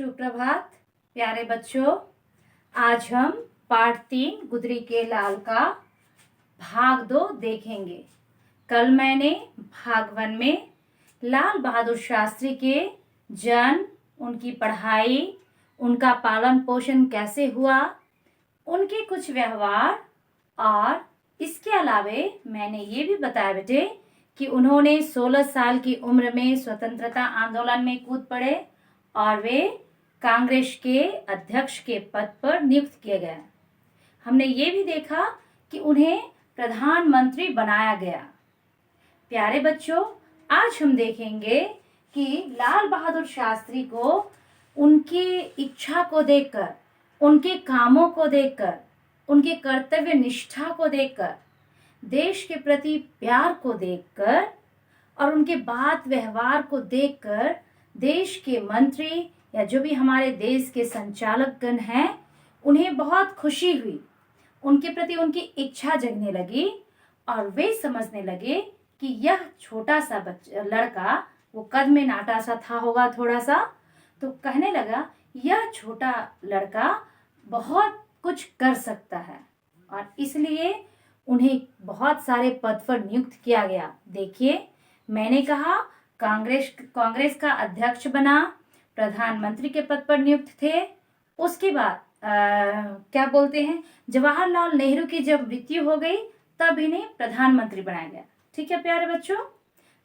सुप्रभात प्यारे बच्चों। आज हम पाठ 3 गुदरी के लाल का भाग 2 देखेंगे। कल मैंने भाग 1 में लाल बहादुर शास्त्री के जन्म, उनकी पढ़ाई, उनका पालन पोषण कैसे हुआ, उनके कुछ व्यवहार और इसके अलावे मैंने ये भी बताया बेटे कि उन्होंने 16 साल की उम्र में स्वतंत्रता आंदोलन में कूद पड़े और वे कांग्रेस के अध्यक्ष के पद पर नियुक्त किए गए। हमने ये भी देखा कि उन्हें प्रधानमंत्री बनाया गया। प्यारे बच्चों, आज हम देखेंगे कि लाल बहादुर शास्त्री को उनकी इच्छा को देखकर, उनके कामों को देखकर, उनके कर्तव्य निष्ठा को देखकर, देश के प्रति प्यार को देखकर और उनके बात व्यवहार को देखकर देश के मंत्री या जो भी हमारे देश के संचालकगण हैं, उन्हें बहुत खुशी हुई। उनके प्रति उनकी इच्छा जगने लगी और वे समझने लगे कि यह छोटा सा लड़का, वो कद में नाटा सा था होगा थोड़ा सा, तो कहने लगा यह छोटा लड़का बहुत कुछ कर सकता है और इसलिए उन्हें बहुत सारे पद पर नियुक्त किया गया। देखिए, मैंने कहा कांग्रेस का अध्यक्ष बना, प्रधानमंत्री के पद पर नियुक्त थे। उसके बाद क्या बोलते हैं, जवाहरलाल नेहरू की जब मृत्यु हो गई तब इन्हें प्रधानमंत्री बनाया गया। ठीक है प्यारे बच्चों,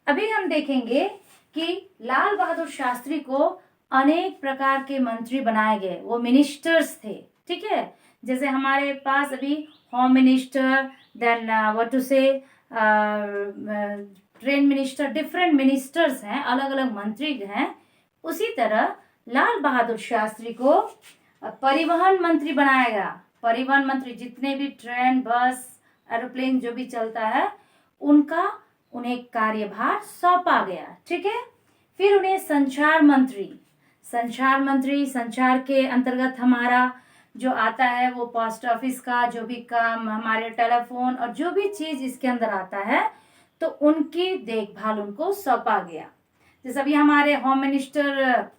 अभी हम देखेंगे कि लाल बहादुर शास्त्री को अनेक प्रकार के मंत्री बनाए गए, वो मिनिस्टर्स थे। ठीक है, जैसे हमारे पास अभी home minister, then what to say train minister, different ministers हैं, अलग अलग मंत्री हैं। उसी तरह लाल बहादुर शास्त्री को परिवहन मंत्री बनाया गया। परिवहन मंत्री, जितने भी ट्रेन, बस, एरोप्लेन जो भी चलता है, उन्हें कार्यभार सौंपा गया। ठीक है, फिर उन्हें संचार मंत्री, संचार के अंतर्गत हमारा जो आता है वो पोस्ट ऑफिस का जो भी काम, हमारे टेलीफोन और जो भी चीज इसके अंदर आता है, तो उनकी देखभाल उनको सौंपा गया। जैसे अभी हमारे होम मिनिस्टर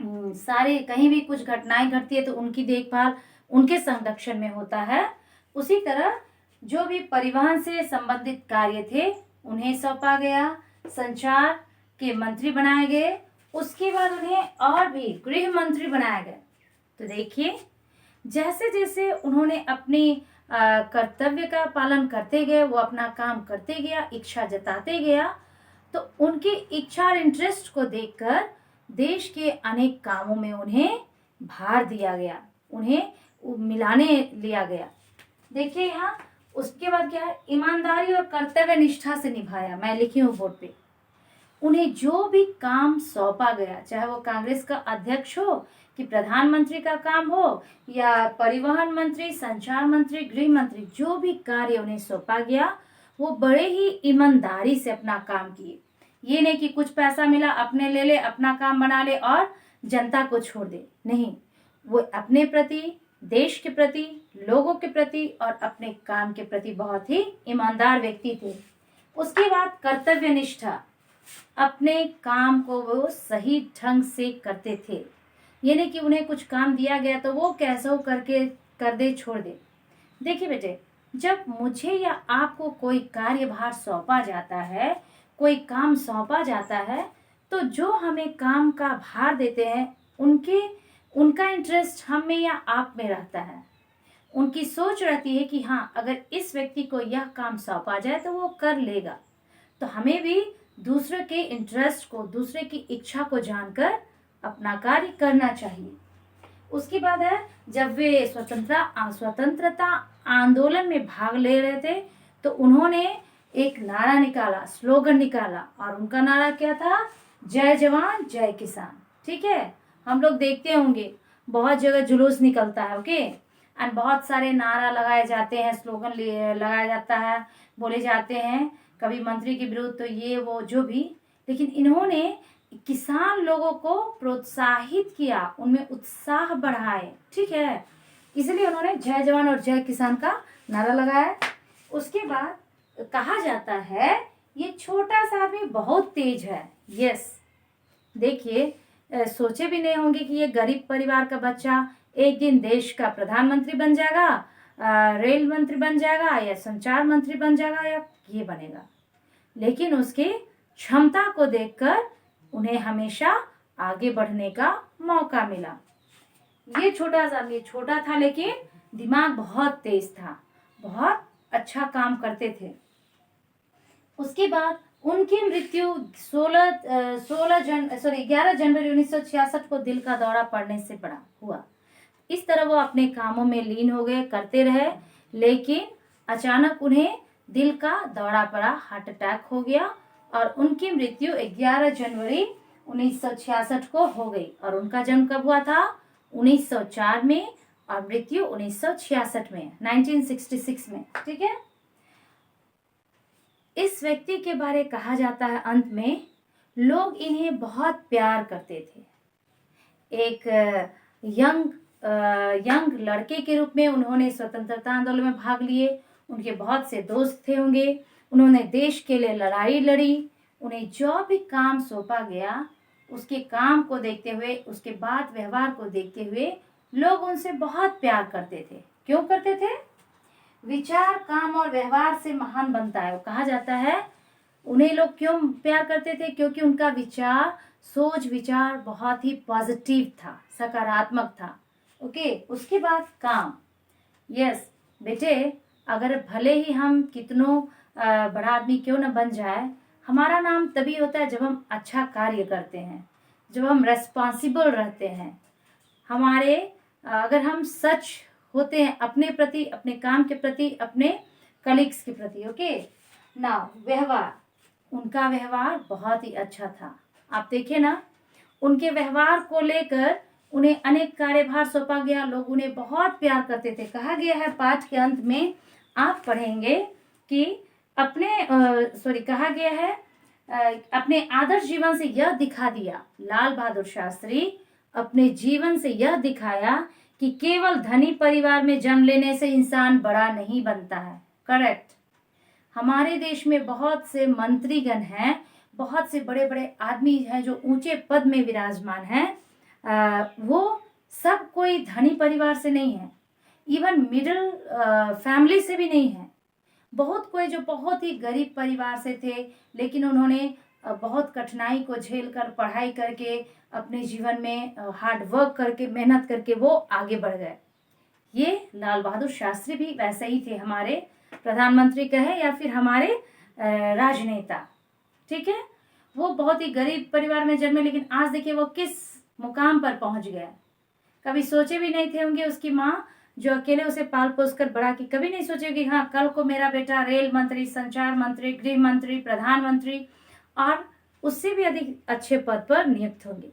सारे कहीं भी कुछ घटनाएं घटती है तो उनकी देखभाल उनके संरक्षण में होता है। उसी तरह जो भी परिवहन से संबंधित कार्य थे उन्हें सौंपा गया, संचार के मंत्री बनाए गए। उसके बाद उन्हें और भी गृह मंत्री बनाया गया। तो देखिए, जैसे जैसे उन्होंने अपनी कर्तव्य का पालन करते गए, वो अपना काम करते गया, इच्छा जताते गया, तो उनकी इच्छा और इंटरेस्ट को देखकर देश के अनेक कामों में उन्हें भार दिया गया, उन्हें मिलाने लिया गया। देखिए यहाँ, उसके बाद क्या है, ईमानदारी और कर्तव्य निष्ठा से निभाया। मैं लिखी हूँ बोर्ड पे। उन्हें जो भी काम सौंपा गया, चाहे वो कांग्रेस का अध्यक्ष हो कि प्रधानमंत्री का काम हो या परिवहन मंत्री, संचार मंत्री, गृह मंत्री, जो भी कार्य उन्हें सौंपा गया, वो बड़े ही ईमानदारी से अपना काम किए। ये नहीं कि कुछ पैसा मिला अपने ले ले, अपना काम बना ले और जनता को छोड़ दे। नहीं, वो अपने प्रति, देश के प्रति, लोगों के प्रति और अपने काम के प्रति बहुत ही ईमानदार व्यक्ति थे। उसके बाद कर्तव्य निष्ठा, अपने काम को वो सही ढंग से करते थे। ये नहीं कि उन्हें कुछ काम दिया गया तो वो कैसे हो करके कर दे, छोड़ दे। देखिए बेटे, जब मुझे या आपको कोई कार्यभार सौंपा जाता है, कोई काम सौंपा जाता है, तो जो हमें काम का भार देते हैं उनका इंटरेस्ट हम में या आप में रहता है। उनकी सोच रहती है कि हाँ, अगर इस व्यक्ति को यह काम सौंपा जाए तो वो कर लेगा। तो हमें भी दूसरे के इंटरेस्ट को, दूसरे की इच्छा को जानकर अपना कार्य करना चाहिए। उसके बाद है, जब वे स्वतंत्रता आंदोलन में भाग ले रहे थे तो उन्होंने एक नारा निकाला, स्लोगन निकाला, और उनका नारा क्या था, जय जवान जय किसान। ठीक है, हम लोग देखते होंगे बहुत जगह जुलूस निकलता है, ओके, एंड बहुत सारे नारा लगाए जाते हैं, स्लोगन लगाया जाता है, बोले जाते हैं, कभी मंत्री के विरुद्ध तो ये वो जो भी। लेकिन इन्होंने किसान लोगों को प्रोत्साहित किया, उनमें उत्साह बढ़ाए। ठीक है, इसलिए उन्होंने जय जवान और जय किसान का नारा लगाया। उसके बाद कहा जाता है ये छोटा सा आदमी बहुत तेज है। यस, देखिए, सोचे भी नहीं होंगे कि ये गरीब परिवार का बच्चा एक दिन देश का प्रधानमंत्री बन जाएगा, रेल मंत्री बन जाएगा, या संचार मंत्री बन जाएगा, या ये बनेगा। लेकिन उसके क्षमता को देखकर उन्हें हमेशा आगे बढ़ने का मौका मिला। ये छोटा था लेकिन दिमाग बहुत तेज था, बहुत अच्छा काम करते थे। उसके बाद उनकी मृत्यु 11 जनवरी 1966 को दिल का दौरा पड़ने से हुआ। इस तरह वो अपने कामों में लीन हो गए, करते रहे, लेकिन अचानक उन्हें दिल का दौरा पड़ा, हार्ट अटैक हो गया और उनकी मृत्यु 11 जनवरी 1966 को हो गई। और उनका जन्म कब हुआ था? 1904 में और मृत्यु 1966 में, 1966 में। ठीक है। इस व्यक्ति के बारे कहा जाता है अंत में लोग इन्हें बहुत प्यार करते थे। एक यंग लड़के के रूप में उन्होंने स्वतंत्रता आंदोलन में भाग लिए। उनके बहुत से दोस्त थे होंगे। उन्होंने देश के लिए लड़ाई लड़ी। उन्हें जो भी काम सौंपा गया उसके काम को देखते हुए, उसके बाद व्यवहार को देखते हुए लोग उनसे बहुत प्यार करते थे। क्यों करते थे? विचार, काम और व्यवहार से महान बनता है। कहा जाता है उन्हें लोग क्यों प्यार करते थे? क्योंकि उनका विचार, सोच विचार बहुत ही पॉजिटिव था, सकारात्मक था। ओके। उसके बाद काम। यस बेटे, अगर भले ही हम कितनों बड़ा आदमी क्यों न बन जाए, हमारा नाम तभी होता है जब हम अच्छा कार्य करते हैं, जब हम रेस्पॉन्सिबल रहते हैं, अगर हम सच होते हैं अपने प्रति, अपने काम के प्रति, अपने कलीग्स के प्रति। ओके ना। व्यवहार, उनका व्यवहार बहुत ही अच्छा था। आप देखिए ना, उनके व्यवहार को लेकर उन्हें अनेक कार्यभार सौंपा गया। लोग उन्हें बहुत प्यार करते थे। कहा गया है पाठ के अंत में, आप पढ़ेंगे कि कहा गया है अपने आदर्श जीवन से यह दिखा दिया, लाल बहादुर शास्त्री अपने जीवन से यह दिखाया कि केवल धनी परिवार में जन्म लेने से इंसान बड़ा नहीं बनता है। करेक्ट। हमारे देश में बहुत से मंत्रीगण हैं, बहुत से बड़े बड़े आदमी हैं जो ऊंचे पद में विराजमान हैं। वो सब कोई धनी परिवार से नहीं है, इवन मिडिल फैमिली से भी नहीं है। बहुत कोई जो बहुत ही गरीब परिवार से थे, लेकिन उन्होंने बहुत कठिनाई को झेल कर, पढ़ाई करके, अपने जीवन में हार्ड वर्क करके, मेहनत करके वो आगे बढ़ गए। ये लाल बहादुर शास्त्री भी वैसे ही थे, हमारे प्रधानमंत्री कहे या फिर हमारे राजनेता। ठीक है। वो बहुत ही गरीब परिवार में जन्मे, लेकिन आज देखिए वो किस मुकाम पर पहुंच गया। कभी सोचे भी नहीं थे होंगे, उसकी माँ जो अकेले उसे पाल पोस कर बड़ा की, कभी नहीं सोचे कि हाँ कल को मेरा बेटा रेल मंत्री, संचार मंत्री, गृह मंत्री, प्रधानमंत्री और उससे भी अधिक अच्छे पद पर नियुक्त होंगे।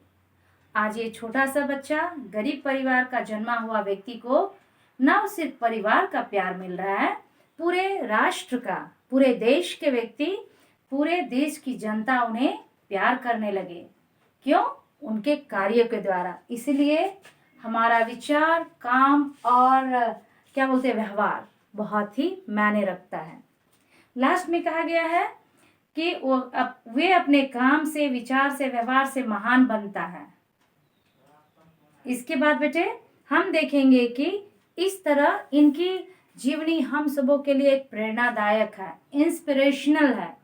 आज ये छोटा सा बच्चा, गरीब परिवार का जन्मा हुआ व्यक्ति को न सिर्फ परिवार का प्यार मिल रहा है, पूरे राष्ट्र का, पूरे देश के व्यक्ति, पूरे देश की जनता उन्हें प्यार करने लगे। क्यों? उनके कार्य के द्वारा। इसलिए हमारा विचार, काम और व्यवहार बहुत ही मायने रखता है। लास्ट में कहा गया है कि वे अपने काम से, विचार से, व्यवहार से महान बनता है। इसके बाद बेटे हम देखेंगे कि इस तरह इनकी जीवनी हम सबों के लिए एक प्रेरणादायक है, इंस्पिरेशनल है।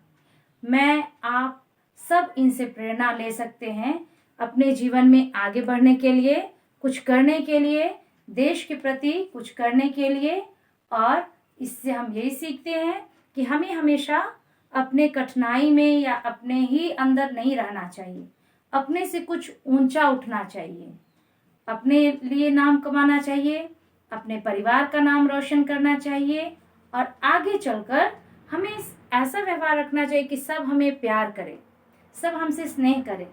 मैं, आप सब इनसे प्रेरणा ले सकते हैं अपने जीवन में आगे बढ़ने के लिए, कुछ करने के लिए, देश के प्रति कुछ करने के लिए। और इससे हम यही सीखते हैं कि हमें हमेशा अपने कठिनाई में या अपने ही अंदर नहीं रहना चाहिए, अपने से कुछ ऊंचा उठना चाहिए, अपने लिए नाम कमाना चाहिए, अपने परिवार का नाम रोशन करना चाहिए और आगे चलकर हमें ऐसा व्यवहार रखना चाहिए कि सब हमें प्यार करें, सब हमसे स्नेह करें।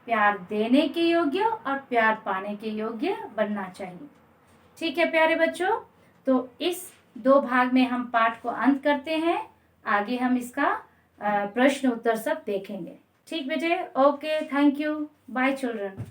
प्यार देने के योग्य और प्यार पाने के योग्य बनना चाहिए। ठीक है प्यारे बच्चों, तो इस 2 भाग में हम पाठ को अंत करते हैं। आगे हम इसका प्रश्न उत्तर सब देखेंगे। ठीक बेटे, okay, thank you, bye children.